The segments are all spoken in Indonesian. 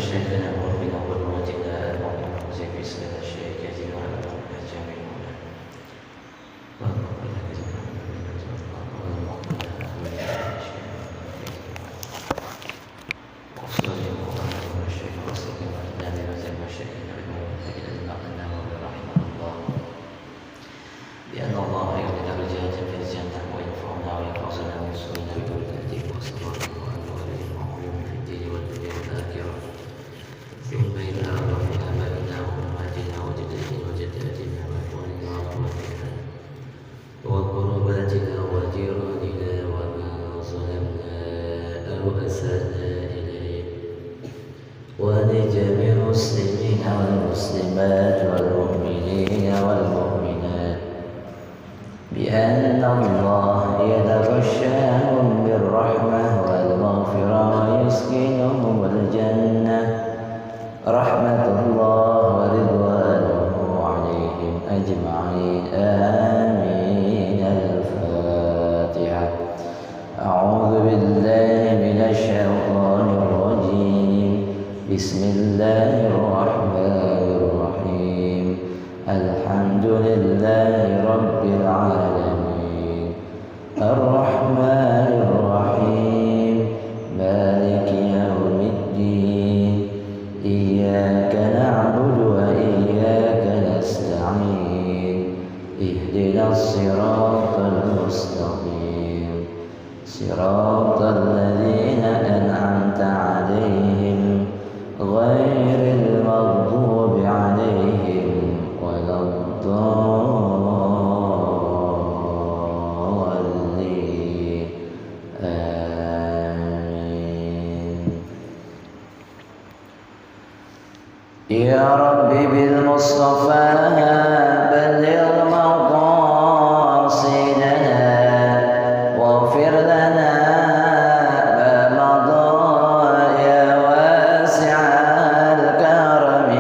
مشايخنا وربنا وقدوتنا المؤمن المزيد بإسلام الشيخ يزيد على الجامع المولى بأن الله يغفر درجات في الجنة وينفعنا ويحفظنا ويسرنا ببركاته وصلاته وأنواره وعلوم في الدين والدنيا والآخرة ثم إلى أرواح آبائنا وأمهاتنا وجداتنا وجداتنا وإخواننا وأخواتنا وقرباتنا وجيراننا ومن ظلمنا أو أساءنا إليه ولجميع المسلمين والمسلمات والمؤمنين والمؤمنات بأن الله يتغشاهم بالرحمة والمغفرة ويسكنهم الجنة رحمة الله ورضوانه عليهم أجمعين آمين. الفاتحة. أعوذ بالله من الشيطان الرجيم. بسم الله الرحمن الرحيم. الحمد لله رب العالمين الرحمن الرحيم مالك يوم الدين إياك نعبد وإياك نستعين اهدنا الصراط المستقيم صراط الذين أنعمت عليهم غير المغضوب عليهم ولا الضالين آمين. يا رب بالمصطفى بلغ مقاصدنا واغفر لنا ما مضى يا واسع الكرم.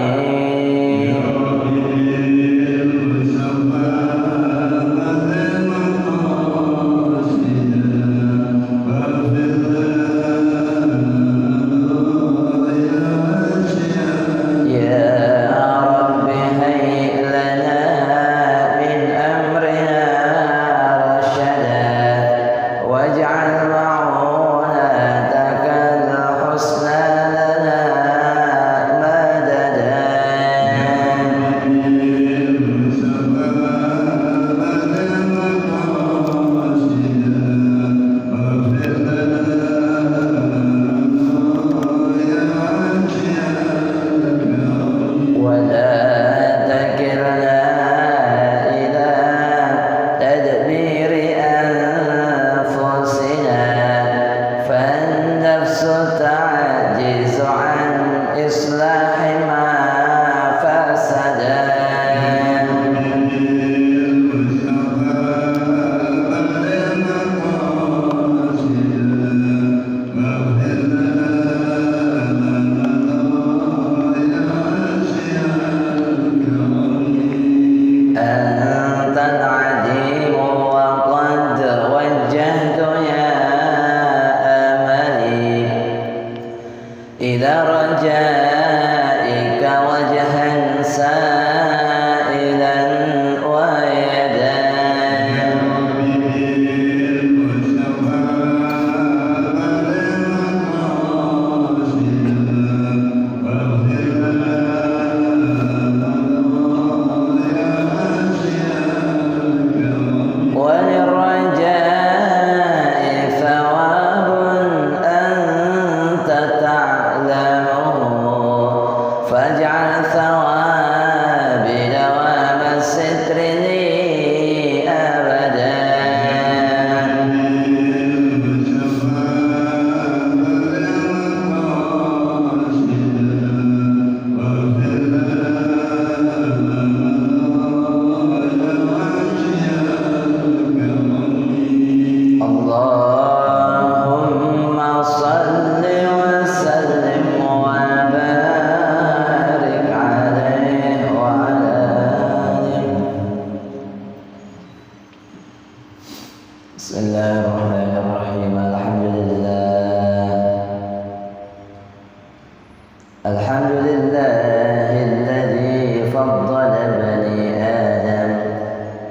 الحمد لله الذي فضل بني آدم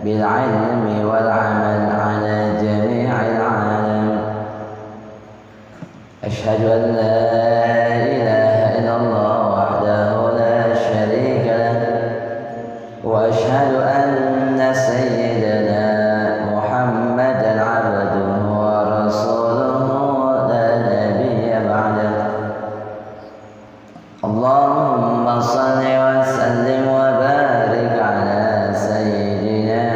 بالعلم والعمل على جميع العالم. أشهد أن لا إله إلا الله وحده لا شريك له، وأشهد أن سيدنا محمدا عبده ورسوله لا نبي بعده. اللهم صل وسلم وبارك على سيدنا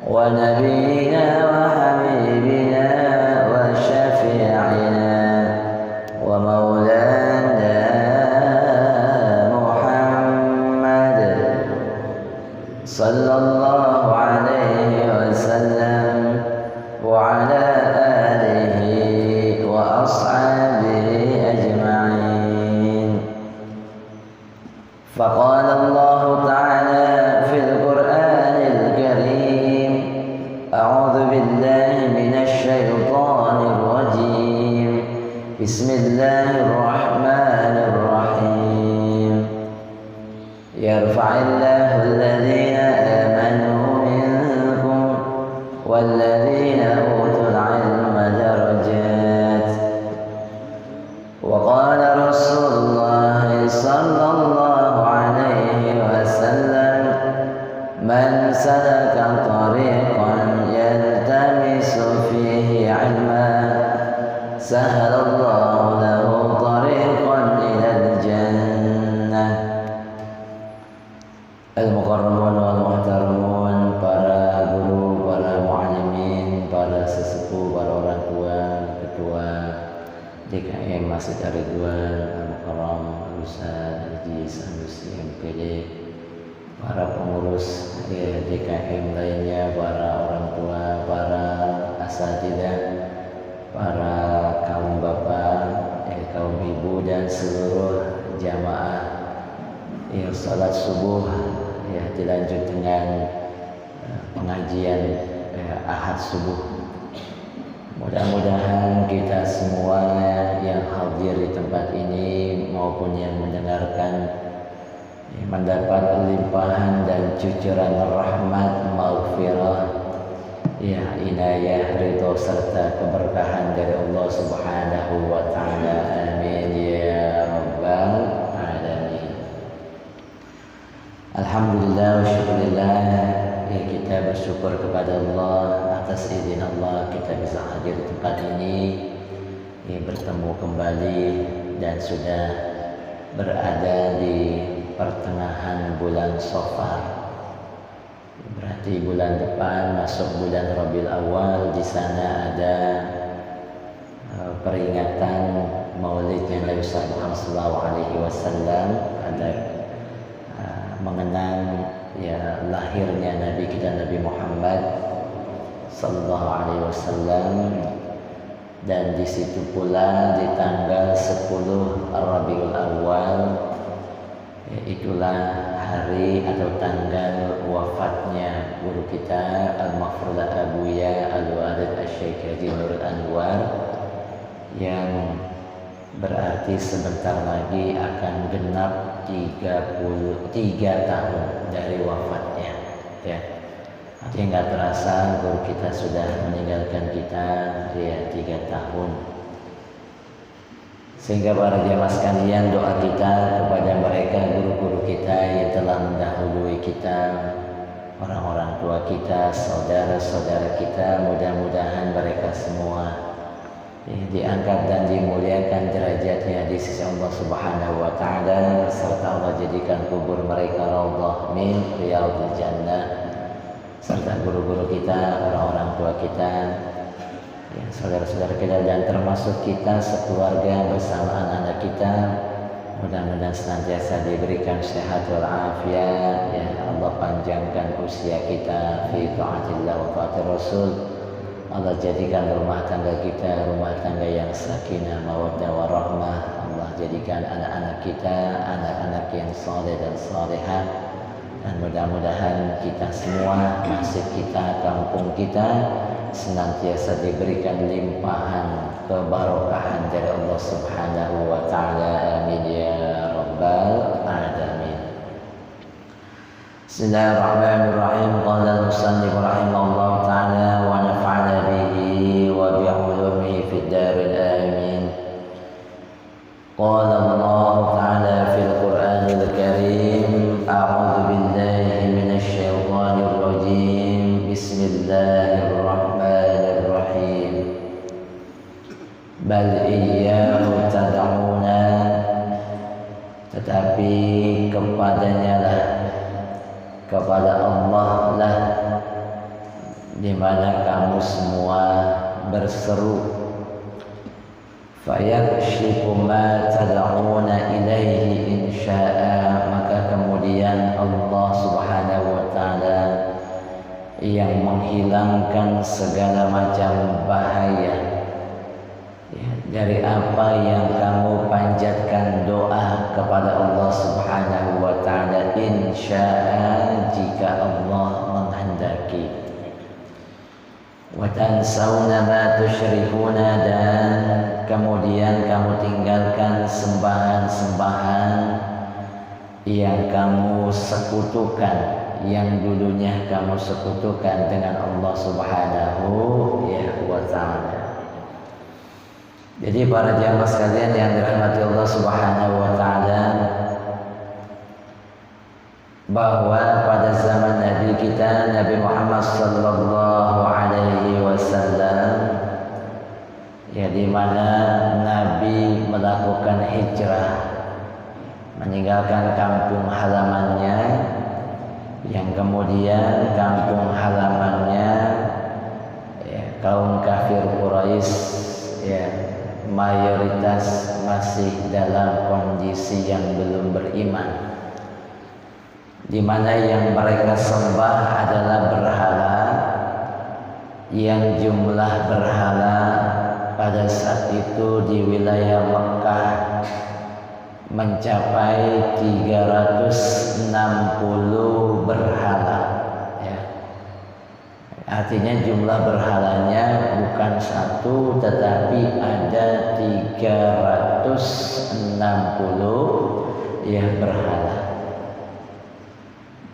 ونبينا وحبيبنا وشفيعنا ومولانا محمد صلى الله عليه وسلم وعلى آله وأصحابه أجمعين. فقال الله تعالى في القرآن الكريم: أعوذ بالله من الشيطان الرجيم، بسم الله الرحمن الرحيم. يرفع الله الذين آمنوا منكم والذين أوتوا العلم درجات. وقال رسول الله صلى الله عليه وسلم: من سلك طريقا يلتمس فيه علما سهل الله له طريقا إلى الجنة. Al-Mukarramun wal-Muhtaramun, para guru, para mu'alimin, para sesepuh, para orang tua, ketua DKM Masjid Ar-Ridwan, Al-Mukarram, Ustaz Haji Sanusi MPD, para pengurus DKM lainnya, para orang tua, para asatidzah, para kaum bapak, kaum ibu, dan seluruh jamaah yang salat subuh dilanjut dengan pengajian Ahad subuh. Mudah-mudahan kita semua yang hadir di tempat ini maupun yang mendengarkan mendapat limpahan dan cucuran rahmat, maghfirah, inayah, ridho serta keberkahan dari Allah Subhanahu wa taala. Amin ya rabbal alamin. Alhamdulillah wa syukurillah, kita bersyukur kepada Allah atas izin Allah kita bisa hadir di tempat ini, bertemu kembali dan sudah berada di pertengahan bulan Safar. Berarti bulan depan masuk bulan Rabiul Awal. Di sana ada peringatan Maulidnya Nabi Muhammad SAW, ada mengenang lahirnya Nabi kita Nabi Muhammad SAW, dan di situ pula di tanggal 10 Rabiul Awal itulah hari atau tanggal wafatnya guru kita Al-Mafruḍ Abuya Al-Walid Asy-Syaikh Haji Nurul Anwar, yang berarti sebentar lagi akan genap 33 tahun dari wafatnya. Artinya nggak terasa guru kita sudah meninggalkan kita 3 tahun. Sehingga para jemaah sekalian, doa kita kepada mereka guru-guru kita yang telah mendahului kita, orang-orang tua kita, saudara-saudara kita, mudah-mudahan mereka semua diangkat dan dimuliakan derajatnya di sisi Allah Subhanahu wa taala, serta Allah jadikan kubur mereka raudhah min riyadhil jannah, serta guru-guru kita, orang-orang tua kita, saudara-saudara kita, dan termasuk kita sekeluarga bersama anak-anak kita. Mudah-mudahan senantiasa diberikan sehat wal afiat, Allah panjangkan usia kita fi taatillah wa taatir Rasul. Allah jadikan rumah tangga kita rumah tangga yang sakinah, mawaddah, warahmah. Allah jadikan anak-anak kita anak-anak yang saleh dan salehah, Dan mudah-mudahan kita semua, masjid kita, kampung kita senantiasa diberikan limpahan keberkahan dari Allah Subhanahu wa taala. Amin ya rabbal alamin. Bismillahirrahmanirrahim. Qala al-musannif rahimahullah taala wa nafa'ana bihi wa bi 'ulumihi fid daril amin. Qala Allah taala fil Qur'anil Karim, a'udzu billahi minasy syaithanir rajim. Bismillahirrahmanirrahim. Bal iyyahu tad'una, tetapi kepadanya lah, kepada Allah lah di mana kamu semua berseru. Fayakshifu ma tad'una ilaihi insya'a, maka kemudian Allah Subhanahu wa taala yang menghilangkan segala macam bahaya dari apa yang kamu panjatkan doa kepada Allah Subhanahu wa taala, insya'a, jika Allah menghendaki. Wa tansawna ma tusyrikuna, dan kemudian kamu tinggalkan sembahan-sembahan yang kamu sekutukan, yang dulunya kamu sekutukan dengan Allah Subhanahu wa taala. Jadi para jamaah sekalian yang dirahmati Allah Subhanahu wa taala, bahwa pada zaman Nabi kita, Nabi Muhammad sallallahu alaihi wasallam, ya, di mana Nabi melakukan hijrah, meninggalkan kampung halamannya, yang kemudian kampung halamannya ya, kaum kafir Quraisy, ya, mayoritas masih dalam kondisi yang belum beriman, di mana yang mereka sembah adalah berhala, yang jumlah berhala pada saat itu di wilayah Mekah mencapai 360 berhala, ya. Artinya jumlah berhalanya bukan satu, tetapi ada 360 ya berhala.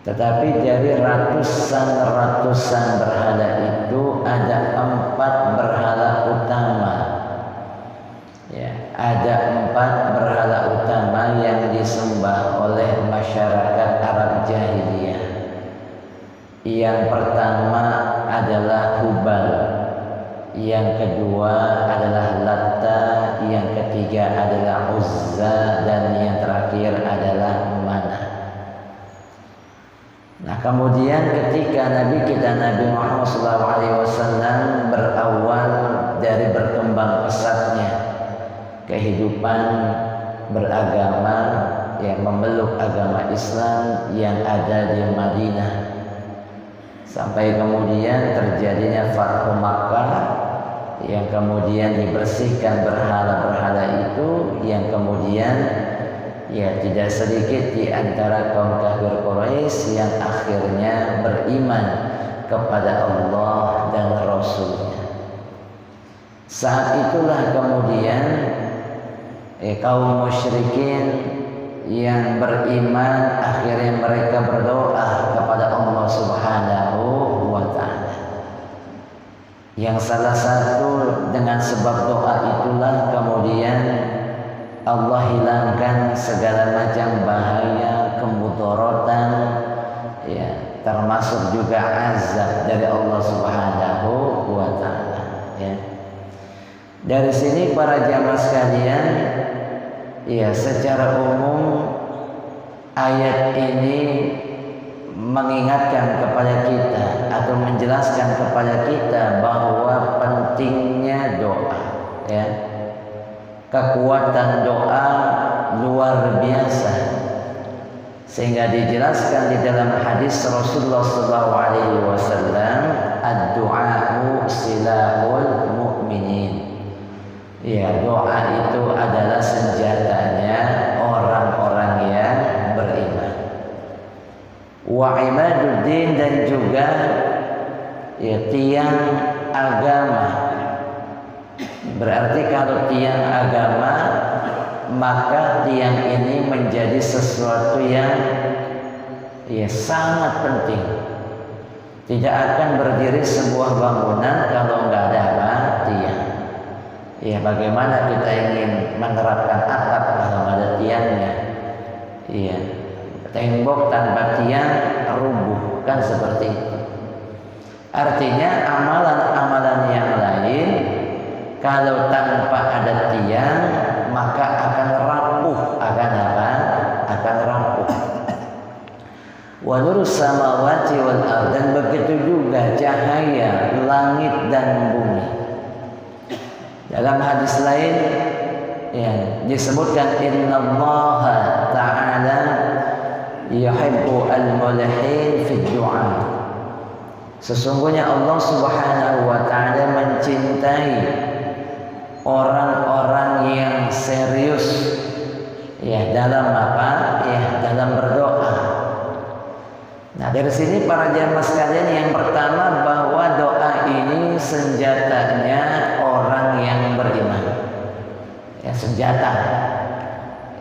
Tetapi dari ratusan berhala itu ada 4 berhala utama. Ya, ada 4 berhala utama yang disembah oleh masyarakat Arab jahiliyah. Yang pertama adalah Hubal, yang kedua adalah Latta, yang ketiga adalah Uzza, dan yang terakhir adalah Manah. Nah, kemudian ketika Nabi kita Nabi Muhammad SAW berawal dari berkembang pesatnya kehidupan beragama, yang memeluk agama Islam yang ada di Madinah, sampai kemudian terjadinya Fathu Makkah, yang kemudian dibersihkan berhala-berhala itu, yang kemudian ya tidak sedikit di antara kaum kafir Quraisy yang akhirnya beriman kepada Allah dan Rasulnya. Saat itulah kemudian kaum musyrikin yang beriman akhirnya mereka berdoa kepada Allah Subhanahu wa taala. Yang salah satu dengan sebab doa itulah kemudian Allah hilangkan segala macam bahaya, kemudaratan, ya, termasuk juga azab dari Allah Subhanahu wa taala, ya. Dari sini para jamaah sekalian, ya, secara umum ayat ini mengingatkan kepada kita atau menjelaskan kepada kita bahwa pentingnya doa, ya. Kekuatan doa luar biasa, sehingga dijelaskan di dalam hadis Rasulullah SAW, ad-du'a'u silahul mu'minin. Ya, doa itu adalah senjatanya orang-orang yang beriman. Wa ya tiang agama. Berarti kalau tiang agama, maka tiang ini menjadi sesuatu yang ya sangat penting. Tidak akan berdiri sebuah bangunan kalau nggak ada apa? Tiang. Ya bagaimana kita ingin menerapkan atap kalau nggak ada tiangnya? Iya, tembok tanpa tiang rubuh, kan seperti itu. Artinya amalan-amalan yang lain kalau tanpa ada tiang maka akan rapuh, akan apa? Akan rapuh. Wa nurus samawati wal ardh, dan begitu juga cahaya langit dan bumi. Dalam hadis lain ya disebutkan innallaha ta'ala yuhibbu al-mulhin fi du'a. Sesungguhnya Allah Subhanahu wa taala mencintai orang-orang yang serius ya dalam apa? Ya dalam berdoa. Nah, dari sini para jamaah sekalian, yang pertama bahwa doa ini senjatanya orang yang beriman. Ya, senjata.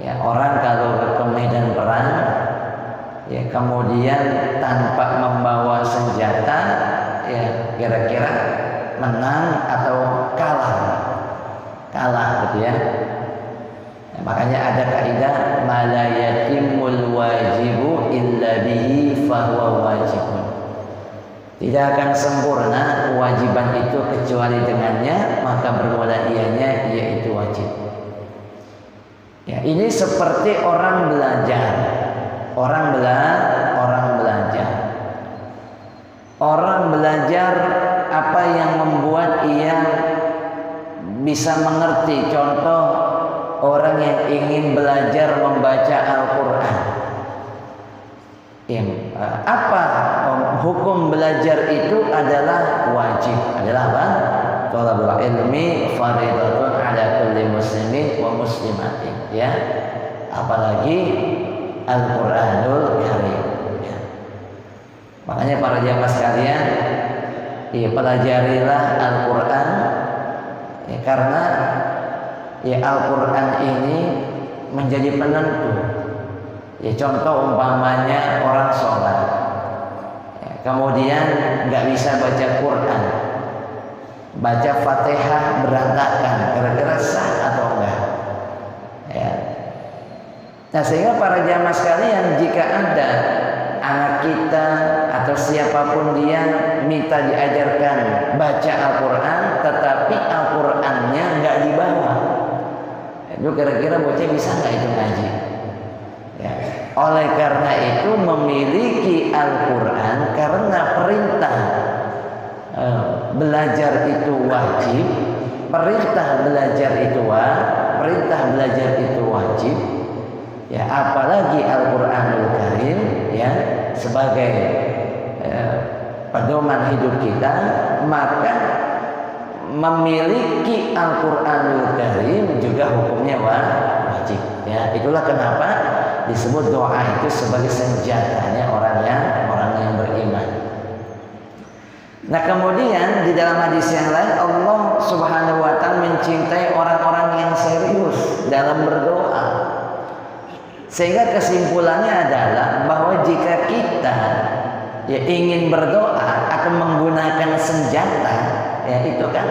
Ya, orang kalau ke medan perang ya kemudian tanpa membawa senjata ya kira-kira menang atau kalah. Kalah gitu ya. Nah, makanya ada kaidah la yatimul wajibu illa bihi fahuwa wajibun. Tidak akan sempurna kewajiban itu kecuali dengannya, maka bermula ianya yaitu wajib. Ya, ini seperti orang belajar. Orang belajar. Orang belajar apa yang membuat ia bisa mengerti. Contoh orang yang ingin belajar membaca Al-Quran. Apa hukum belajar itu adalah wajib. Adalah apa? Thalabul ilmi fardhatun ala kulli muslimin wa muslimatin. Ya, apalagi Al-Quranul Karim. Ya. Makanya para jamaah sekalian, ya pelajarilah Al-Quran. Ya, karena ya Al-Quran ini menjadi penentu. Ya contoh umpamanya orang sholat ya, kemudian nggak bisa baca Quran, baca Fatihah berantakan, kira-kira sah atau enggak? Ya. Nah sehingga para jamaah sekalian, jika ada anak kita atau siapapun dia minta diajarkan baca Al-Quran, tetapi Al-Qurannya nggak dibawa, itu kira-kira bocah bisa nggak itu ngaji? Ya. Oleh karena itu memiliki Al-Quran karena perintah belajar itu wajib, perintah belajar itu wajib. Ya apalagi Al-Quranul Karim ya sebagai pedoman hidup kita, maka memiliki Al-Quranul Karim juga hukumnya wajib. Ya itulah kenapa disebut doa itu sebagai senjatanya orang yang beriman. Nah kemudian di dalam hadis yang lain Allah Subhanahu wa taala mencintai orang-orang yang serius dalam berdoa. Sehingga kesimpulannya adalah bahwa jika kita ya ingin berdoa akan menggunakan senjata, ya itu kan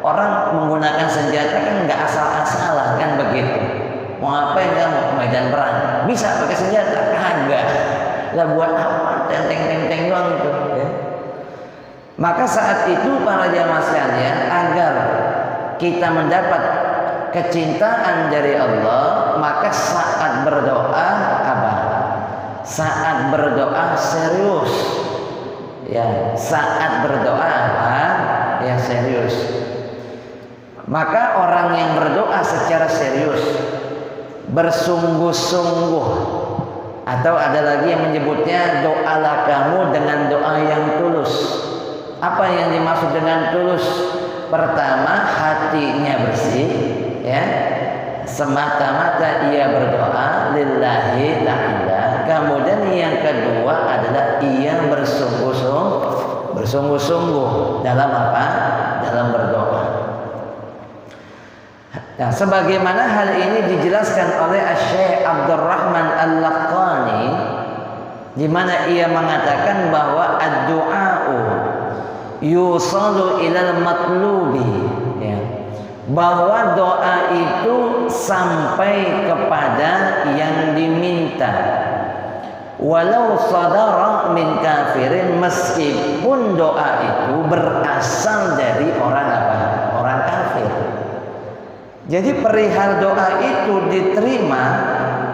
orang menggunakan senjata kan nggak asal-asalan kan begitu. Mau ngapain kamu ke medan perang? Bisa pakai senjata? Kagak. Lah buat apa? Tenteng-tenteng doang itu. Ya. Maka saat itu para jamaah sekalian, agar kita mendapat kecintaan dari Allah, maka saat berdoa apa? Saat berdoa serius. Ya, saat berdoa apa? Ya serius. Maka orang yang berdoa secara serius, bersungguh-sungguh, atau ada lagi yang menyebutnya doalah kamu dengan doa yang tulus. Apa yang dimaksud dengan tulus? Pertama, hatinya bersih, ya, semata-mata ia berdoa lillahi ta'ala. Kemudian yang kedua adalah ia bersungguh-sungguh dalam apa? Dalam berdoa. Nah, sebagaimana hal ini dijelaskan oleh Syekh Abdurrahman Al-Laqani, di mana ia mengatakan bahwa ad-du'a'u yusalu ilal matlubi, ya, bahwa doa itu sampai kepada yang diminta, walau sadara min kafirin, meskipun doa itu berasal dari orang apa? Orang kafir. Jadi perihal doa itu diterima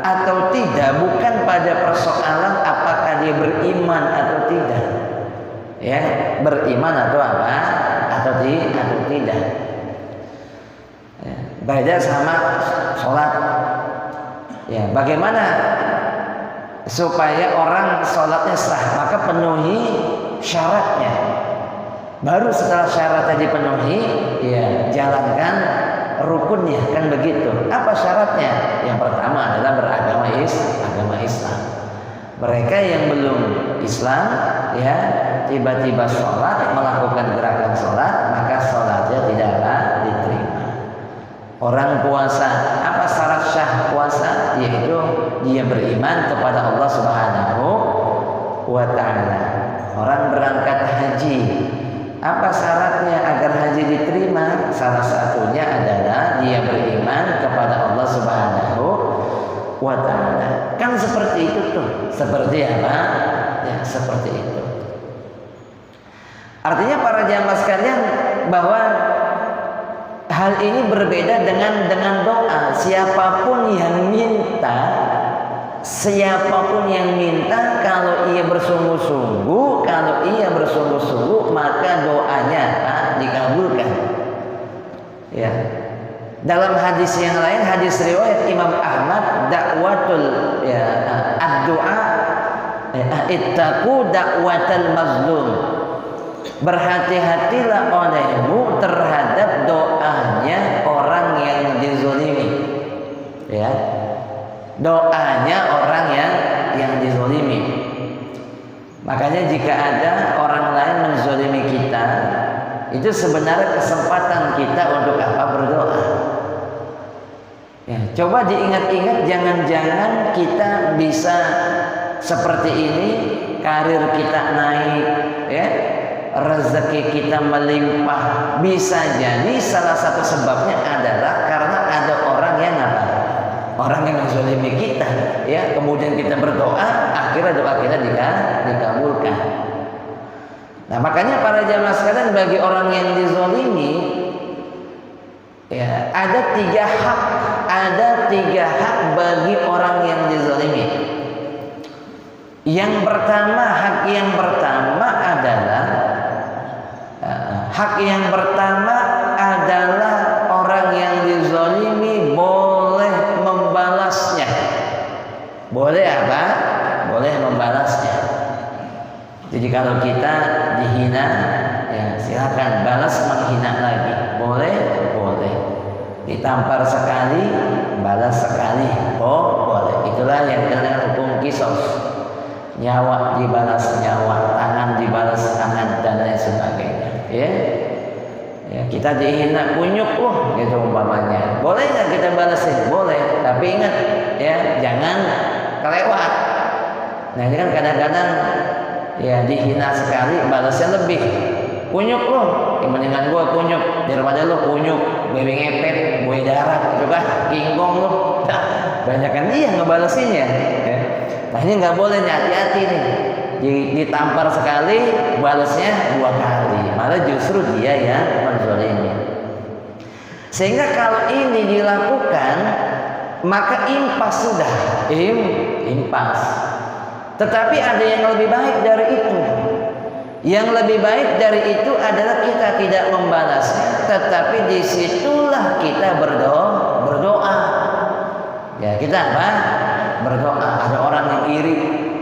atau tidak bukan pada persoalan apakah dia beriman atau tidak, ya, beriman atau apa atau tidak. Ya, beda sama sholat. Ya, bagaimana supaya orang sholatnya sah? Maka penuhi syaratnya. Baru setelah syaratnya dipenuhi, ya, jalankan rukunnya, kan begitu. Apa syaratnya? Yang pertama adalah beragama Islam. Mereka yang belum Islam, ya, tiba-tiba sholat, melakukan gerakan sholat, maka sholatnya tidaklah diterima. Orang puasa, apa syarat syah puasa? Yaitu dia beriman kepada Allah Subhanahu wa ta'ala. Orang berangkat haji, apa syaratnya agar haji diterima? Salah satunya adalah dia beriman kepada Allah Subhanahu wa ta'ala. Kan seperti itu tuh. Seperti apa? Ya, seperti itu. Artinya para jamaah sekalian, bahwa hal ini berbeda dengan doa. Siapapun yang minta, kalau ia bersungguh-sungguh, maka doanya dikabulkan. Ya. Dalam hadis yang lain, hadis riwayat Imam Ahmad, dakwatul, ya, ad-du'a, ittaqu dakwatal mazlum. Berhati-hatilah olehmu terhadap doanya orang yang dizalimi. Ya. Doanya orang yang dizalimi. Makanya jika ada orang lain menzalimi kita, itu sebenarnya kesempatan kita untuk apa? Berdoa. Ya, coba diingat-ingat, jangan-jangan kita bisa seperti ini, karir kita naik, ya, rezeki kita melimpah. Bisa jadi salah satu sebabnya adalah karena ada orang yang apa? Orang yang menzalimi kita, ya, kemudian kita berdoa, akhirnya doa kita dikabulkan. Nah, makanya para jamaah sekalian, bagi orang yang dizalimi, ya, ada tiga hak bagi orang yang dizalimi. Hak yang pertama adalah orang yang dizalimi boleh membalasnya. Boleh apa? Boleh membalasnya. Jadi kalau kita dihina, ya, silakan balas menghina lagi. Boleh. Ditampar sekali, balas sekali. Oh, boleh. Itulah yang kena hukum kisos. Nyawa dibalas nyawa, tangan dibalas tangan, dan lain sebagainya. Ya, kita dihina, kunyuk loh, gitu umpamanya. Boleh nggak kita balasin? Boleh. Tapi ingat, ya, jangan kelewat. Nah, ini kan kadang-kadang, ya, dihina sekali, balasnya lebih. Kunyuk loh, mendingan gua kunyuk daripada lo kunyuk, gue ngepet, gue darat, gitu kan, kingkong lo. Banyak kan dia ngebalasinnya. Ya. Nah, ini nggak boleh nih, hati-hati nih. Ditampar sekali, balasnya 2 kali. Malah justru dia yang menzalimi. Sehingga kalau ini dilakukan, maka impas sudah, impas. Tetapi ada yang lebih baik dari itu. Yang lebih baik dari itu adalah kita tidak membalasnya, tetapi disitulah kita berdoa. Ya, kita apa? Berdoa. Ada orang yang iri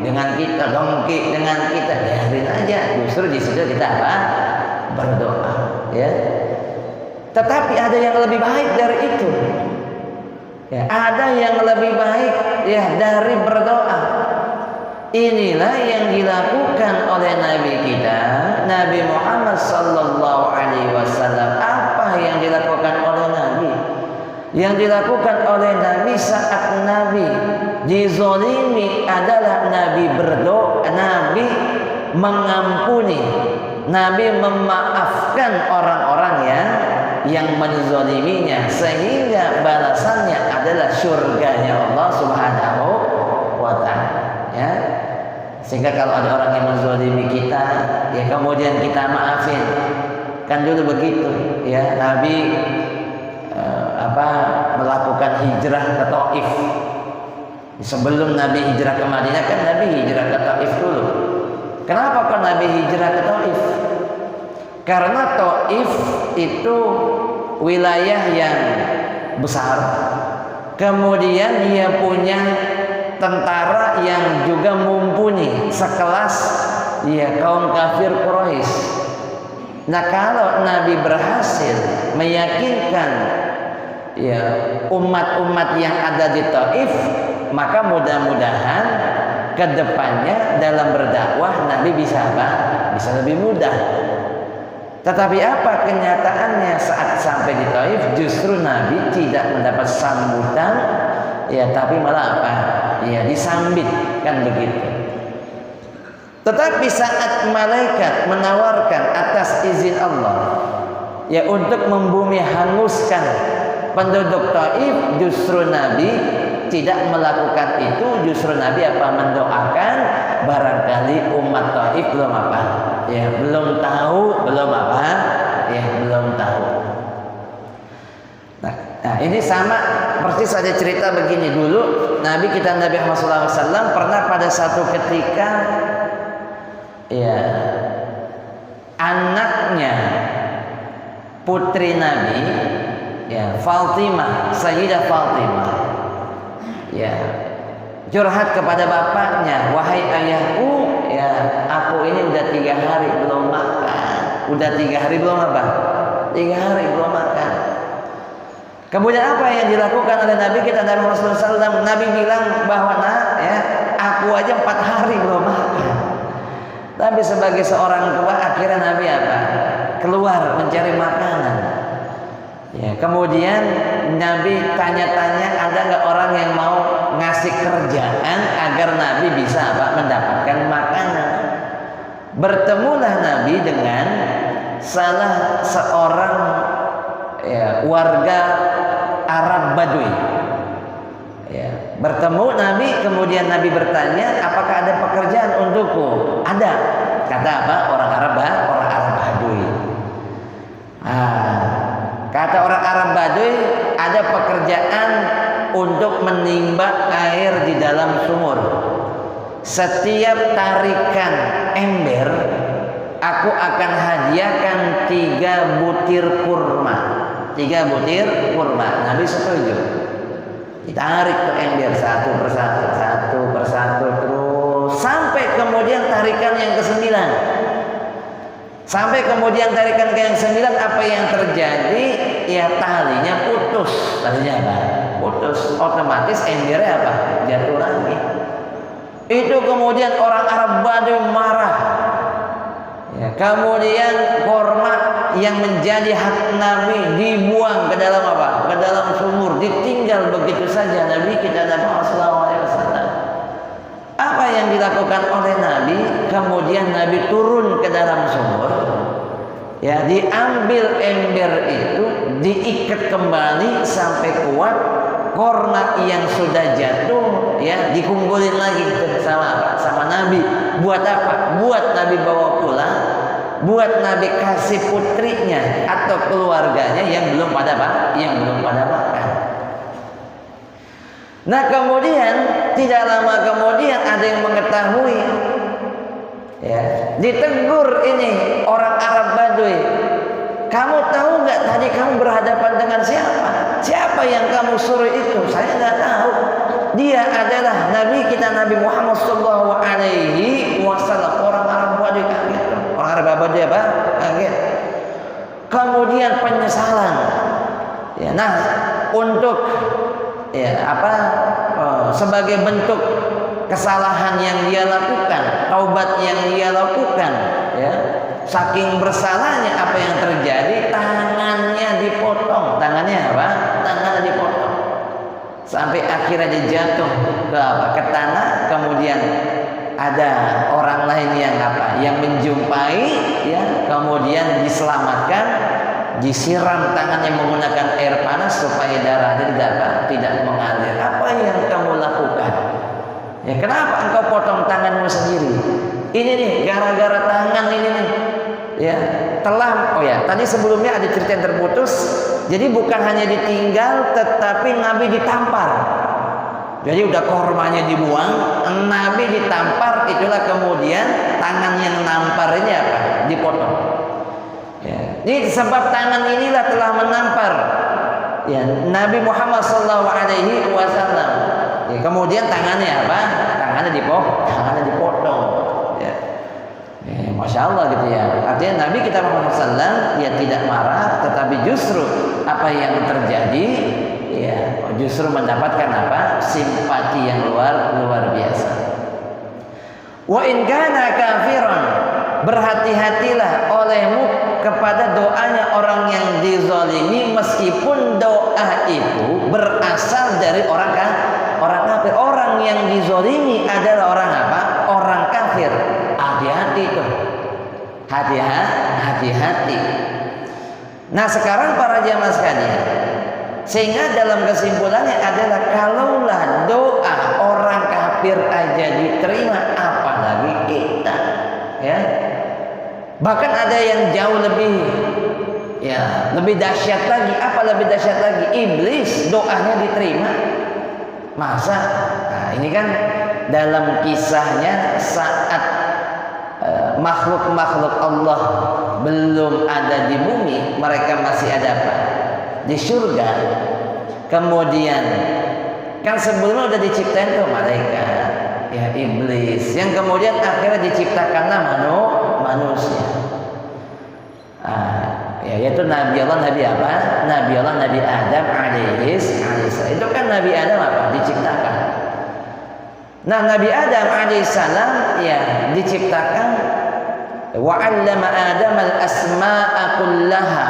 dengan kita, dongki dengan kita, biarin aja. Justru di situ kita apa? Berdoa. Ya. Tetapi ada yang lebih baik dari itu. Ya, ada yang lebih baik, ya, dari berdoa. Inilah yang dilakukan oleh Nabi kita, Nabi Muhammad sallallahu alaihi wasallam. Apa yang dilakukan oleh Nabi? Yang dilakukan oleh Nabi saat Nabi dizolimi adalah Nabi berdoa, Nabi mengampuni, Nabi memaafkan orang-orang yang menzoliminya, sehingga balasannya adalah surganya Allah Subhanahu wa ta'ala. Ya, sehingga kalau ada orang yang menzolimi kita, ya kemudian kita maafin, kan dulu begitu, ya Nabi melakukan hijrah ke Taif. Sebelum Nabi hijrah ke Madinah kan Nabi hijrah ke Taif dulu. Kenapa kok Nabi hijrah ke Taif? Karena Taif itu wilayah yang besar, kemudian dia punya tentara yang juga mumpuni sekelas kaum kafir Quraisy. Nah, kalau Nabi berhasil meyakinkan umat-umat yang ada di Taif, maka mudah-mudahan kedepannya dalam berdakwah Nabi bisa lebih mudah. Tetapi apa kenyataannya saat sampai di Taif, justru Nabi tidak mendapat sambutan, tapi malah disambit, kan begitu. Tetapi saat malaikat menawarkan atas izin Allah untuk membumi hanguskan penduduk Taif, justru Nabi tidak melakukan itu. Justru Nabi mendoakan, barangkali umat Taif belum belum tahu. Nah, ini sama persis ada cerita begini. Dulu Nabi Muhammad SAW pernah pada satu ketika anaknya putri Nabi Fatimah, Sayyidah Fatimah curhat kepada bapaknya, wahai ayahku, aku ini udah 3 hari belum makan. Udah 3 hari belum 3 hari belum makan. Kemudian apa yang dilakukan oleh Nabi kita Nabi Muhammad SAW? Nabi bilang bahwa aku aja 4 hari belum makan. Tapi sebagai seorang tua, akhirnya Nabi keluar mencari makanan. Kemudian Nabi tanya-tanya, ada nggak orang yang mau ngasih kerjaan agar Nabi bisa mendapatkan makanan. Bertemulah Nabi dengan salah seorang warga Arab Badui. Bertemu Nabi, kemudian Nabi bertanya, apakah ada pekerjaan untukku? Ada. Kata orang Arab Badui. Kata orang Arab Badui, ada pekerjaan untuk menimba air di dalam sumur. Setiap tarikan ember, aku akan hadiahkan 3 butir kurma. 3 butir kurma. Nabi setuju. Ditarik ke ember satu persatu terus sampai kemudian tarikan yang ke-9. Sampai kemudian tarikan ke yang 9, apa yang terjadi? Talinya putus. Talinya putus. Otomatis embernya jatuh lagi. Itu kemudian orang Arab Badui marah. Kemudian kurma yang menjadi hak Nabi dibuang ke dalam ke dalam sumur, ditinggal begitu saja Nabi kita Muhammad SAW. Apa yang dilakukan oleh Nabi? Kemudian Nabi turun ke dalam sumur, diambil ember itu, diikat kembali sampai kuat. Korma yang sudah jatuh dikumpulin lagi sama Nabi. Buat apa? Buat Nabi bawa pulang, buat Nabi kasih putrinya atau keluarganya yang belum pada makan. Nah, kemudian tidak lama kemudian ada yang mengetahui, ditegur ini orang Arab Badui. Kamu tahu nggak tadi kamu berhadapan dengan siapa? Siapa yang kamu suruh itu? Saya nggak tahu. Dia adalah Nabi kita Nabi Muhammad Sallallahu Alaihi Wasallam. Orang Arab Badui kaget. Orang Arab Badui kaget. Kemudian penyesalan. Untuk sebagai bentuk kesalahan yang dia lakukan, taubat yang dia lakukan, ya. Saking bersalahnya apa yang terjadi, tangannya dipotong. Tangannya apa? Tangannya dipotong. Sampai akhirnya dia jatuh ke tanah, kemudian ada orang lain yang menjumpai, ya, kemudian diselamatkan, disiram tangannya menggunakan air panas supaya darahnya tidak mengalir. Apa yang kamu lakukan? Ya, kenapa engkau potong tanganmu sendiri? Ini nih, gara-gara tangan ini nih. Ya, tadi sebelumnya ada cerita yang terputus. Jadi bukan hanya ditinggal, tetapi Nabi ditampar. Jadi udah kormanya dibuang, Nabi ditampar, itulah kemudian tangan yang nampar ini apa? Dipotong. Ya. Jadi sebab tangan inilah telah menampar, ya, Nabi Muhammad SAW. Ya, kemudian tangannya apa? Tangannya dipotong. Ya. Ya, Masya Allah gitu ya. Artinya Nabi kita Muhammad SAW dia tidak marah, tetapi justru apa yang terjadi, ya, justru mendapatkan apa? Simpati yang luar biasa. Wa in kana kafiran, berhati-hatilah olehmu kepada doanya orang yang dizalimi, meskipun doa itu berasal dari orang kafir. Orang yang dizalimi adalah orang apa? Orang kafir. Hati-hati tuh. Hati-hati. Nah, sekarang para jamaah sekalian, sehingga dalam kesimpulannya adalah kalaulah doa orang kafir aja diterima, apalagi kita, ya. Bahkan ada yang jauh lebih dahsyat lagi. Apa lebih dahsyat lagi? Iblis doanya diterima. Masa? Nah, ini kan dalam kisahnya saat makhluk-makhluk Allah belum ada di bumi, mereka masih ada apa? Di surga. Kemudian kan sebelumnya udah diciptain tuh malaikat, ya, iblis, yang kemudian akhirnya diciptakanlah manusia. Ya, yaitu Nabi Allah Nabi Adam alaihissalam. Itu kan Nabi Adam apa? Diciptakan. Nah, Nabi Adam alaihissalam ya diciptakan, wa 'allama Adam al-asma'a kullaha.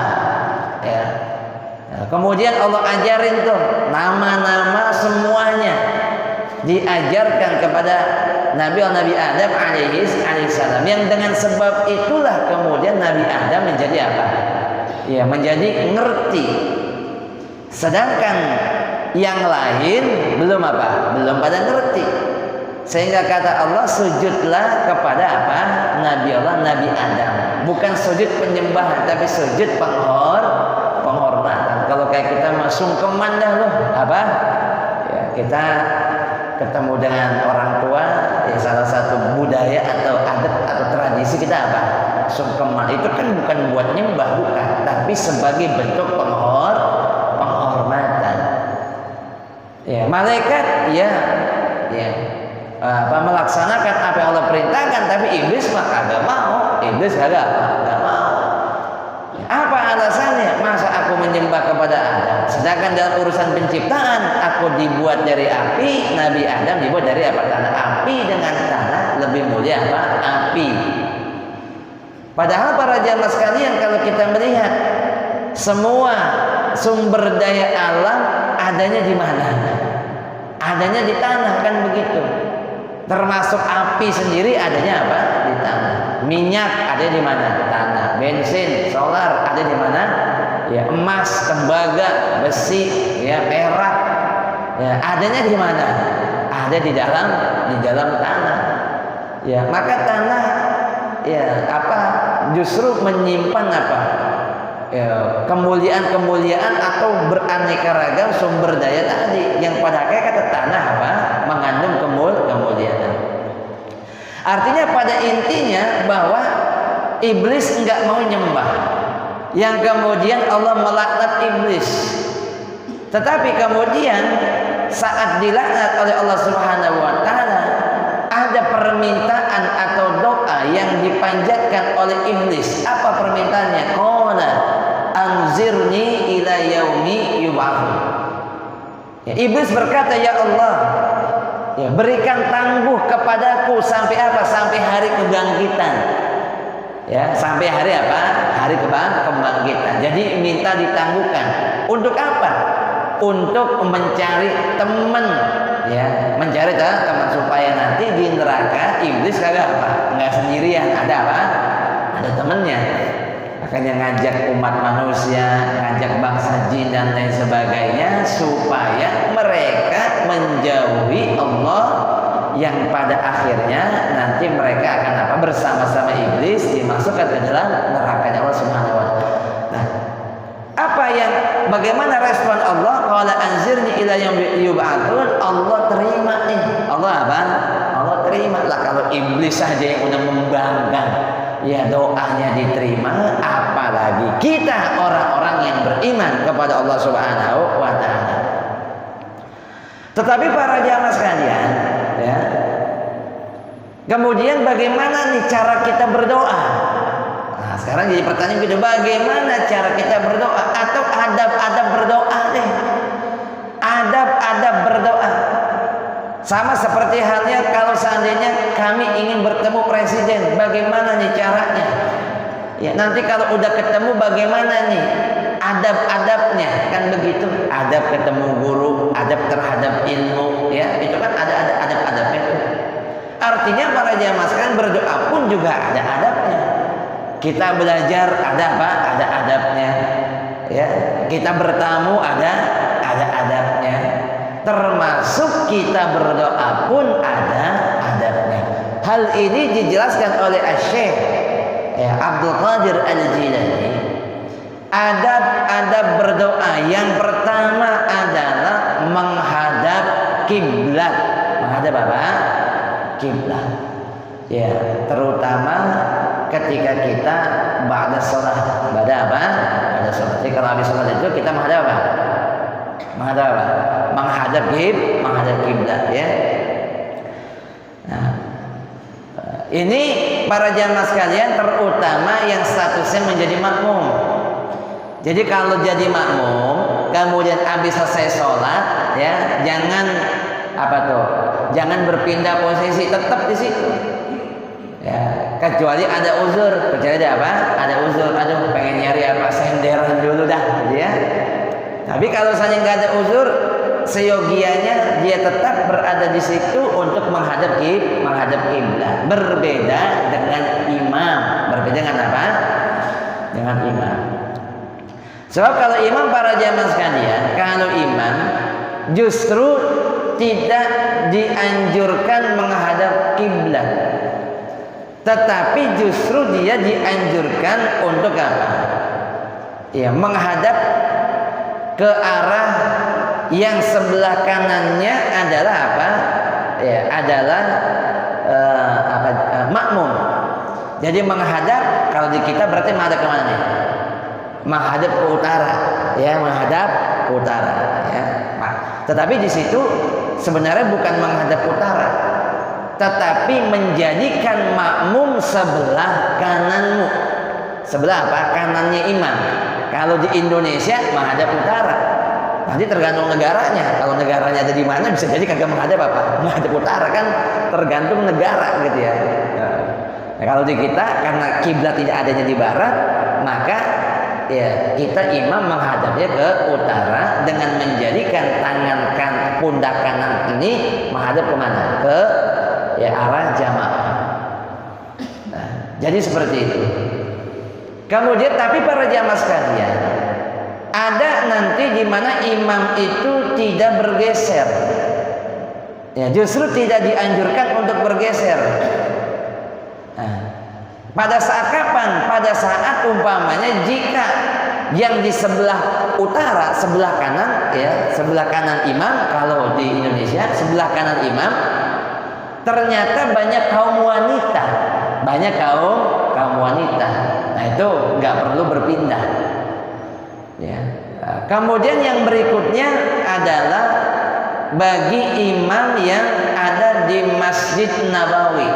Ya. Nah, kemudian Allah ajarin tuh nama-nama semuanya, diajarkan kepada Nabi Adam alaihissalam, yang dengan sebab itulah kemudian Nabi Adam menjadi apa? Ya, menjadi ngerti. Sedangkan yang lain belum apa? Belum pada ngerti. Sehingga kata Allah, sujudlah kepada apa? Nabi Adam. Bukan sujud penyembahan, tapi sujud penghormatan. Kalau kayak kita sungkeman dah loh, apa? Ya, kita ketemu dengan orang tua, ya, salah satu budaya atau adat atau tradisi kita apa? Sungkeman. Itu kan bukan buat nyembah, bukan, tapi sebagai bentuk penghormatan. Ya, malaikat ya melaksanakan apa yang Allah perintahkan, tapi iblis mah kagak mau. Iblis kagak mau. Apa alasannya? Masa aku menyembah kepada Adam, sedangkan dalam urusan penciptaan aku dibuat dari api, Nabi Adam dibuat dari apa? Tanah. Api dengan tanah lebih mulia apa? Api. Padahal para jamaah sekalian, kalau kita melihat semua sumber daya alam adanya di mana? Adanya di tanah, kan begitu. Termasuk api sendiri adanya apa? Di tanah. Minyak ada di mana? Tanah. Bensin, solar ada di mana? Ya, emas, tembaga, besi, ya, perak. Ya, adanya di mana? Ada di dalam tanah. Ya, maka tanah ya justru menyimpan apa? Ya, kemuliaan atau beraneka ragam sumber daya tadi, yang pada hakikat tanah apa? Mengandung kemuliaan. Artinya pada intinya bahwa iblis enggak mau nyembah, yang kemudian Allah melaknat iblis. Tetapi kemudian saat dilaknat oleh Allah Subhanahu wa taala, ada permintaan atau doa yang dipanjatkan oleh iblis. Apa permintaannya? Qala anzirni ila yaumi yub'atsun. Ya, iblis berkata, ya Allah, Ya, berikan tangguh kepadaku sampai apa? Sampai hari kebangkitan. Ya, sampai hari apa? Hari kebangkitan. Jadi minta ditangguhkan. Untuk apa? Untuk mencari teman, ya, mencari teman supaya nanti di neraka iblis kagak apa? Enggak sendirian, ada apa? Ada temannya. Makanya ngajak umat manusia, ngajak bangsa jin dan lain sebagainya supaya mereka menjauhi Allah, yang pada akhirnya nanti mereka akan apa? Bersama-sama iblis dimasukkan ke dalam nerakanya Allah Subhanahu wa taala. Nah, apa yang bagaimana respon Allah? Qala anzirni ila yaumi yub'atsun. Allah terima nih. Allah apa? Allah terima lah. Kalau iblis saja yang udah membanggakan, ya doanya diterima, apalagi kita orang-orang yang beriman kepada Allah Subhanahu wa taala. Tetapi para jamaah sekalian, ya. Kemudian bagaimana nih cara kita berdoa? Nah, sekarang jadi pertanyaan kita, bagaimana cara kita berdoa atau adab-adab berdoa deh. Adab-adab berdoa. Sama seperti halnya kalau seandainya kami ingin bertemu presiden, bagaimana nih caranya? Ya, nanti kalau udah ketemu bagaimana nih adab-adabnya? Kan begitu. Adab ketemu guru, adab terhadap ilmu, ya. Itu kan ada adab-adabnya itu. Artinya para jamaah sekalian berdoa pun juga ada adabnya. Kita belajar ada apa? Ada adabnya. Ya, kita bertamu ada adabnya. Termasuk kita berdoa pun ada adabnya. Hal ini dijelaskan oleh Syekh Abdul Qadir Al-Jilani. Adab-adab berdoa yang pertama adalah menghadap kiblat. Menghadap apa? Kiblat. Ya, terutama ketika kita ba'da sholat. Ba'da apa? Ba'da sholat. Jadi kalau habis sholat itu kita menghadap apa? Menghadap apa? Menghadap kiblat, ya. Nah, ini para jamaah sekalian, terutama yang statusnya menjadi makmum. Jadi kalau jadi makmum, kemudian habis selesai sholat, ya, jangan apa tuh? Jangan berpindah posisi, tetap di situ. Ya, kecuali ada uzur. Kecuali ada apa? Ada uzur. Aduh, pengen nyari apa? Senderan dulu dah, gitu ya. Tapi kalau misalnya nggak ada uzur, seyogianya dia tetap berada di situ untuk menghadap kiblat. Berbeda dengan imam. Berbeda dengan apa? Dengan imam. Sebab kalau imam, para jamaah sekalian, kalau imam justru tidak dianjurkan menghadap kiblat, tetapi justru dia dianjurkan untuk apa? Ya, menghadap ke arah yang sebelah kanannya adalah apa? Ya, adalah makmum. Jadi menghadap, kalau di kita berarti menghadap ke mana nih? Menghadap ke utara, ya, menghadap ke utara, ya. Tetapi di situ sebenarnya bukan menghadap utara, tetapi menjadikan makmum sebelah kananmu. Sebelah apa? Kanannya imam. Kalau di Indonesia menghadap utara. Nanti tergantung negaranya. Kalau negaranya ada di mana, bisa jadi kagak menghadap apa? Menghadap utara, kan tergantung negara, gitu ya. Nah, kalau di kita karena kiblat tidak adanya di barat, maka ya kita imam menghadapnya ke utara dengan menjadikan tangan pundak kanan ini menghadap kemana? Ke ya arah jamaah. Nah, jadi seperti itu. Kemudian tapi para jamaah sekalian, ada nanti di mana imam itu tidak bergeser. Ya, justru tidak dianjurkan untuk bergeser. Nah, pada saat kapan? Pada saat umpamanya jika yang di sebelah utara, sebelah kanan, ya, sebelah kanan imam, kalau di Indonesia sebelah kanan imam, ternyata banyak kaum wanita, kaum wanita. Nah, itu nggak perlu berpindah. Ya. Kemudian yang berikutnya adalah bagi imam yang ada di Masjid Nabawi.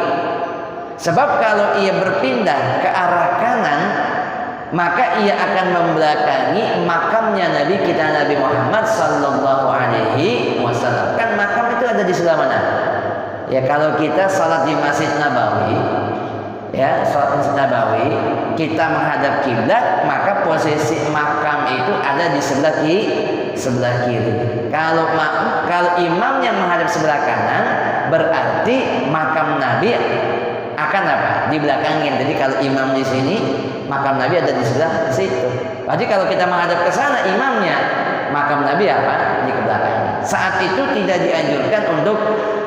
Sebab kalau ia berpindah ke arah kanan, maka ia akan membelakangi makamnya Nabi kita Nabi Muhammad sallallahu alaihi wasallam. Kan makam itu ada di sebelah mana? Ya kalau kita salat di Masjid Nabawi, ya salat Masjid Nabawi, kita menghadap kiblat, maka posisi makam itu ada di sebelah kiri. Kalau imamnya menghadap sebelah kanan, berarti makam Nabi akan apa? Di belakangnya. Jadi kalau imam di sini, makam Nabi ada di sebelah situ. Berarti kalau kita menghadap ke sana, imamnya, makam Nabi apa? Di belakangnya. Saat itu tidak dianjurkan untuk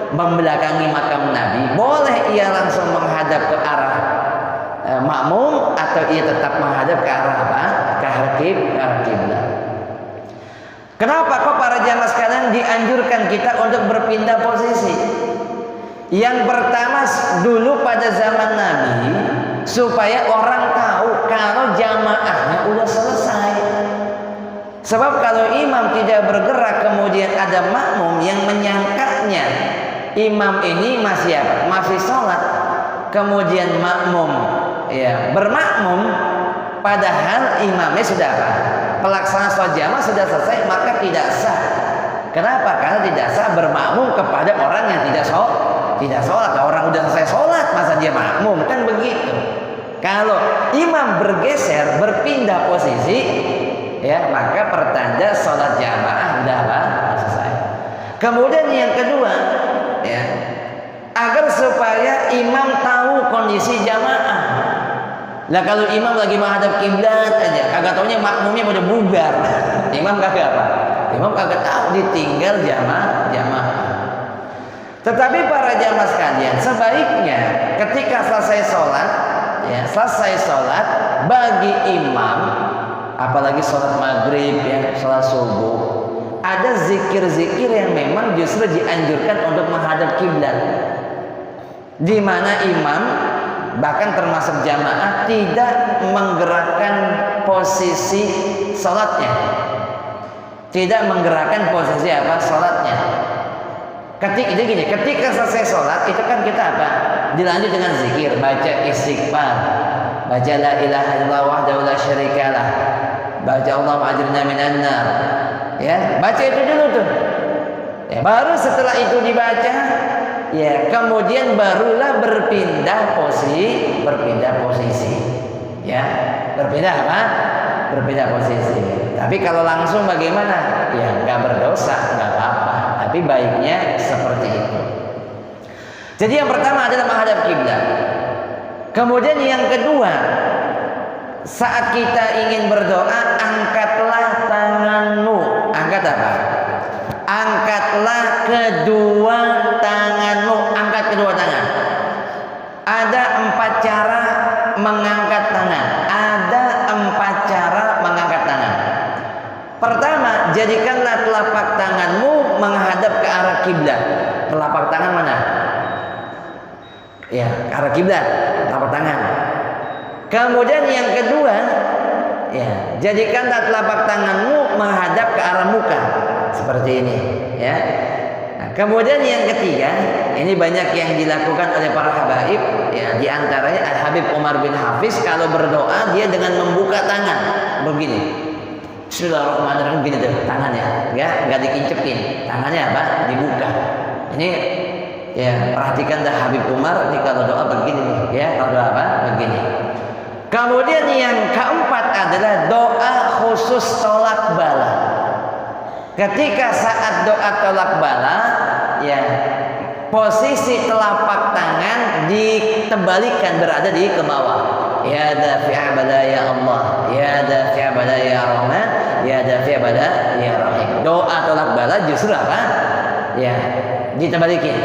membelakangi makam Nabi. Boleh ia langsung menghadap ke arah makmum, atau ia tetap menghadap ke arah apa? Ke arah kiblat. Kenapa kok para jamaah sekalian dianjurkan kita untuk berpindah posisi? Yang pertama, dulu pada zaman Nabi, supaya orang tahu kalau jamaahnya udah selesai. Sebab kalau imam tidak bergerak, kemudian ada makmum yang menyangkanya imam ini masih apa? Masih sholat. Kemudian makmum ya bermakmum, padahal imamnya sudah apa? Pelaksana sholat jamaah sudah selesai, maka tidak sah. Kenapa? Karena tidak sah bermakmum kepada orang yang tidak sholat. Orang udah selesai sholat, masa dia makmum? Kan begitu. Kalau imam bergeser, berpindah posisi, ya maka pertanda sholat jamaah udah apa? Selesai. Kemudian yang kedua, ya, agar supaya imam tahu kondisi jamaah. Lah kalau imam lagi menghadap kiblat aja, kagak taunya makmumnya udah bubar. Imam kagak apa? Imam kagak tahu, ditinggal jamaah. Tetapi para jamaah sekalian, sebaiknya ketika selesai sholat, bagi imam, apalagi sholat maghrib ya, sholat subuh, ada zikir-zikir yang memang justru dianjurkan untuk menghadap kiblat, di mana imam bahkan termasuk jamaah tidak menggerakkan posisi sholatnya, tidak menggerakkan posisi apa? Sholatnya. Ketika selesai sholat itu kan kita apa? Dilanjut dengan zikir, baca istighfar, baca la ilaha illallah wahdahu la syarikalah, baca Allahumma ajirna minan nar. Ya, baca itu dulu tuh. Ya, baru setelah itu dibaca, ya kemudian barulah berpindah posisi. Ya, berpindah apa? Berpindah posisi. Tapi kalau langsung bagaimana? Ya nggak berdosa, nggak apa-apa. Tapi baiknya seperti itu. Jadi yang pertama adalah menghadap kiblat. Kemudian yang kedua, saat kita ingin berdoa, angkatlah tanganmu. Angkat apa? Angkatlah kedua tanganmu. Angkat kedua tangan. Ada 4 cara mengangkat tangan. Pertama, jadikanlah telapak tanganmu menghadap ke arah kiblat. Telapak tangan mana? Ya, ke arah kiblat, telapak tangan. Kemudian yang kedua, ya, jadikanlah telapak tanganmu menghadap ke arah muka, seperti ini, ya. Nah, kemudian yang ketiga, ini banyak yang dilakukan oleh para habaib, ya, di antaranya Al-Habib Umar bin Hafiz kalau berdoa dia dengan membuka tangan begini. Bismillahirrahmanirrahim, begini tuh tangannya, ya, nggak dikincepin, tangannya apa? Dibuka. Ini ya perhatikan dah Habib Umar ini kalau doa begini nih, ya, kalau doa apa? Begini. Kemudian yang keempat adalah doa khusus tolak bala. Ketika saat doa tolak bala, ya posisi telapak tangan ditebalikan berada di ke bawah. Ya dafi'a bala ya Allah, ya dafi'a bala ya Rahman, ya dafi'a bala ya Rahim. Doa tolak bala justru apa? Ya ditebalikin.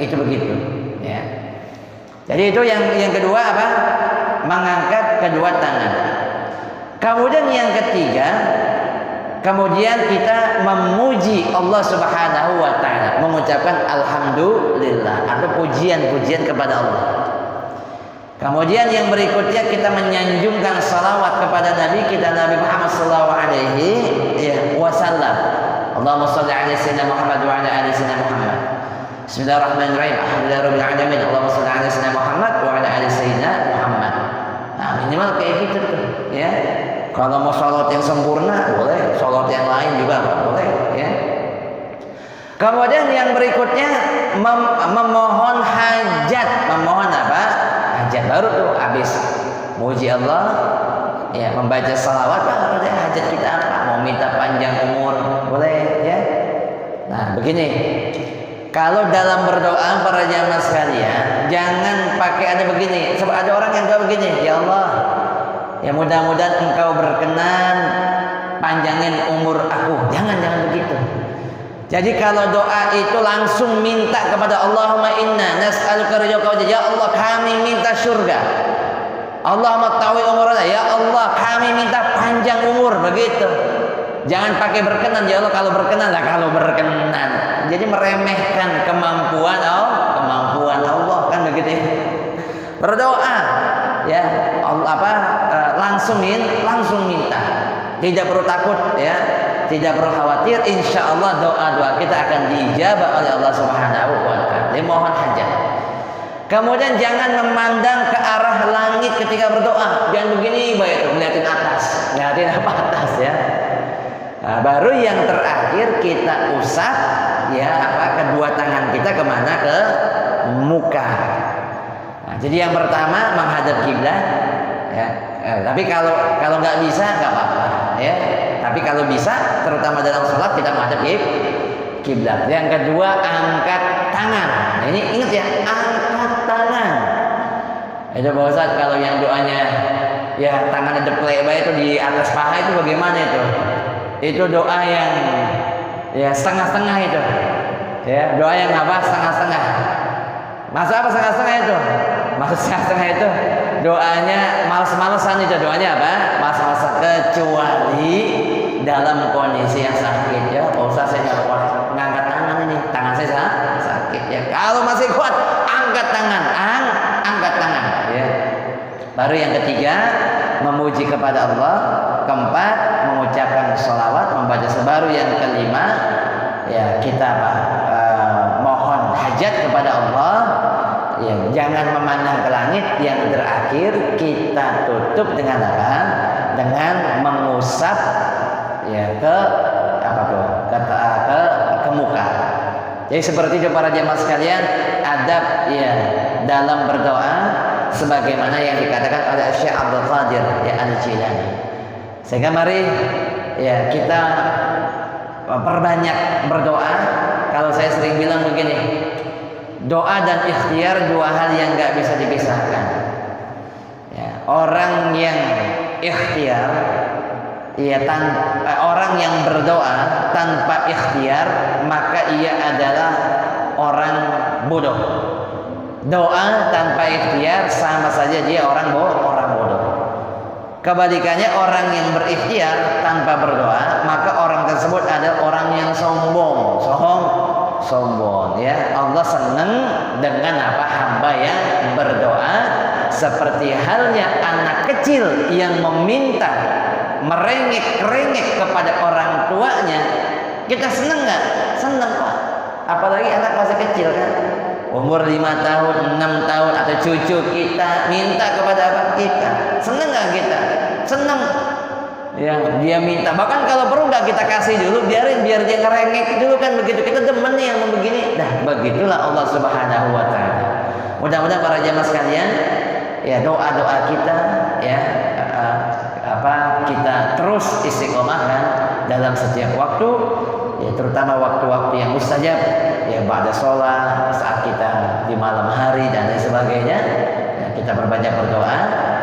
Itu begitu, ya. Jadi itu yang kedua apa? Mengangkat kedua tangan. Kemudian yang ketiga, kemudian kita memuji Allah Subhanahu wa taala, mengucapkan alhamdulillah atau pujian-pujian kepada Allah. Kemudian yang berikutnya kita menyanjungkan salawat kepada Nabi kita Nabi Muhammad sallallahu alaihi wasallam. Allahumma shalli ala sayyidina Muhammad wa ala ali sayyidina Muhammad. Bismillahirrahmanirrahim. Alhamdulillahirabbil alamin. Allahumma shalli ala sayyidina Muhammad wa ala ali sayyidina Muhammad. Nah, minimal kayak gitu tuh. ya. Kalau mau sholat yang sempurna boleh, sholat yang lain juga boleh, ya. Kemudian yang berikutnya memohon hajat, memohon apa? Hajat. Baru tuh habis muji Allah, ya, membaca salawat, baru deh hajat kita apa? Mau minta panjang umur boleh, ya. Nah begini, kalau dalam berdoa para jamaah sekalian jangan pakai ada begini. Sebab ada orang yang doa begini, ya Allah, ya mudah-mudahan engkau berkenan panjangin umur aku. Jangan begitu. Jadi kalau doa itu langsung minta kepada Allahumma inna nas'aluka ridhaka, ya Allah kami minta surga. Allahumma tawi umurana, ya Allah kami minta panjang umur, begitu. Jangan pakai berkenan, ya Allah kalau berkenan lah, kalau berkenan. Jadi meremehkan kemampuan Allah kan begitu. Berdoa ya Allah langsung minta. Tidak perlu takut ya. Tidak perlu khawatir, insya Allah doa-doa kita akan diijabah oleh Allah Subhanahu wa Ta'ala. Mohon hajat. Kemudian jangan memandang ke arah langit ketika berdoa. Jangan begini, ngeliatin atas, ngeliatin atas ya. Nah, baru yang terakhir kita usap ya kedua tangan kita kemana? Ke muka. Nah, jadi yang pertama menghadap kiblat ya. Tapi kalau nggak bisa nggak apa-apa ya. Tapi kalau bisa, terutama dalam sholat kita menghadap kiblat. Yang kedua angkat tangan. Nah, ini ingat ya, angkat tangan. Itu Pak Ustaz, kalau yang doanya ya tangannya deplek itu di atas paha itu bagaimana itu? Itu doa yang ya setengah-setengah itu. Ya, doa yang apa? Setengah-setengah. Masa apa setengah-setengah itu? Maksud setengah-setengah itu doanya malas-malasan, itu doanya apa? Malas-malasan, kecuali dalam kondisi yang sakit ya. Pak Ustaz saya nggak kuat ngangkat tangan ini, tangan saya sakit ya. Kalau masih kuat angkat tangan, angkat tangan ya. Baru yang ketiga memuji kepada Allah, keempat mengucapkan sholawat, membaca sebaru, yang kelima ya kita mohon hajat kepada Allah ya. Jangan memandang ke langit. Yang terakhir kita tutup dengan apa? Dengan mengusap ya ke muka. Jadi seperti itu para jemaah sekalian, adab ya dalam berdoa sebagaimana yang dikatakan oleh Syekh Abdul Qadir ya Al-Jilani. Sehingga mari ya kita perbanyak berdoa. Kalau saya sering bilang begini, doa dan ikhtiar dua hal yang nggak bisa dipisahkan. Ya, orang yang ikhtiar ya orang yang berdoa tanpa ikhtiar maka ia adalah orang bodoh. Doa tanpa ikhtiar sama saja dia orang bodoh. Kebalikannya orang yang berikhtiar tanpa berdoa maka orang tersebut adalah orang yang sombong ya. Allah senang dengan hamba yang berdoa, seperti halnya anak kecil yang meminta merengek-rengek kepada orang tuanya. Kita senang nggak? Senang Pak. Apalagi anak masih kecil kan, umur 5 tahun, 6 tahun atau cucu kita minta kepada kita. Senang nggak kita? Senang. Ya, dia minta. Bahkan kalau perlu nggak kita kasih dulu, biar dia ngerengek dulu kan begitu. Kita demen nih yang begini. Nah, begitulah Allah Subhanahu wa Ta'ala. Mudah-mudahan para jamaah sekalian, ya doa-doa kita ya kita terus istiqomahkan dalam setiap waktu, ya terutama waktu-waktu yang mustajab, ya ba'da sholat, saat kita di malam hari dan lain sebagainya. Ya, kita berbanyak berdoa.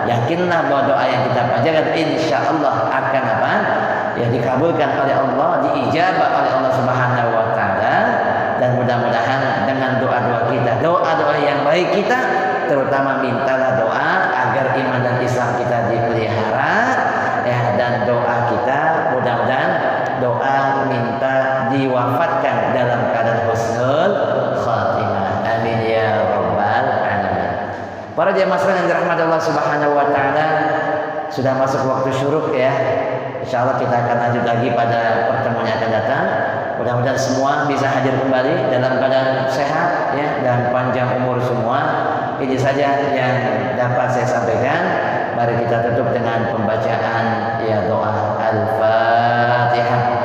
Yakinlah bahwa doa yang kita panjatkan insya Allah akan ya dikabulkan oleh Allah, diijabah oleh Allah Subhanahu wa Ta'ala. Dan mudah-mudahan dengan doa-doa kita, doa-doa yang baik kita, terutama mintalah doa agar iman dan Islam kita dipelihara ya. Dan doa kita mudah-mudahan doa minta diwafatkan dalam keadaan husnul khatimah. Amin ya rabbal alamin. Para jemaah sekalian yang dirahmati Allah Subhanahu wa Ta'ala, sudah masuk waktu syuruk ya. Insyaallah kita akan lanjut lagi pada pertemuan yang akan datang. Mudah-mudahan semua bisa hadir kembali dalam keadaan sehat ya dan panjang umur semua. Ini saja yang dapat saya sampaikan. mari kita tutup dengan pembacaan ya doa Al-Fatihah.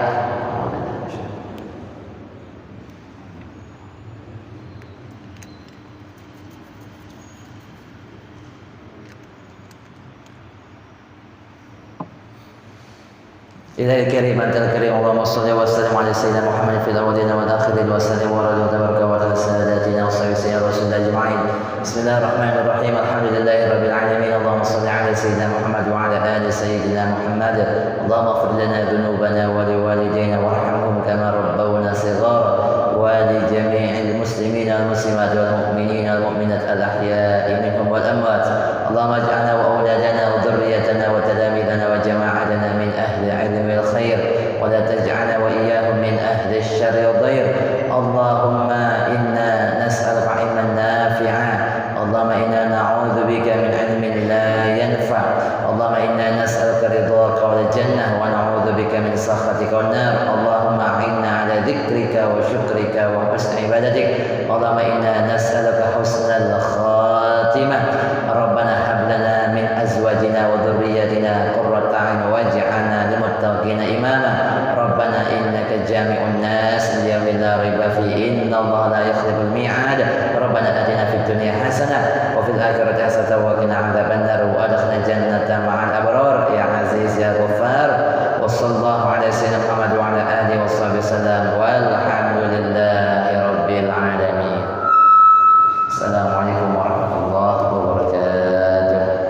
إلهي الكريم أنت الكريم اللهم صل وسلم على سيدنا محمد في الأولين والآخرين وسلم ورد وتبارك وعلى ساداتنا وصحبه سيدنا رسول الله أجمعين. بسم الله الرحمن الرحيم الحمد لله رب العالمين اللهم صل على سيدنا محمد وعلى آل سيدنا محمد اللهم اغفر لنا ذنوبنا ولوالدينا وارحمهم كما ربونا صغارا ولجميع المسلمين والمسلمات والمؤمنين والمؤمنات الأحياء منهم والأموات. اللهم اجعلنا وأولادنا وذريتنا وتلاميذنا وجماعتنا من أهل علم الخير ولا تجعل وإياهم من أهل الشر والضير. اللهم إنا نسألك علما نافعا اللهم إنا نعوذ بك من علم لا ينفع اللهم إنا نسألك رضاك والجنة ونعوذ بك من سخطك والنار. اللهم أعنا على ذكرك وشكرك وحسن عبادتك. اللهم إنا نسألك حسن الخاتمة. ربنا هب لنا من أزواجنا وذرياتنا قرة أعين واجعلنا للمتقين إماما. ربنا إنك جامع الناس ليوم لا ريب فيه إن الله لا يخلف الميعاد. ربنا آتنا في الدنيا حسنة وفي الآخرة حسنة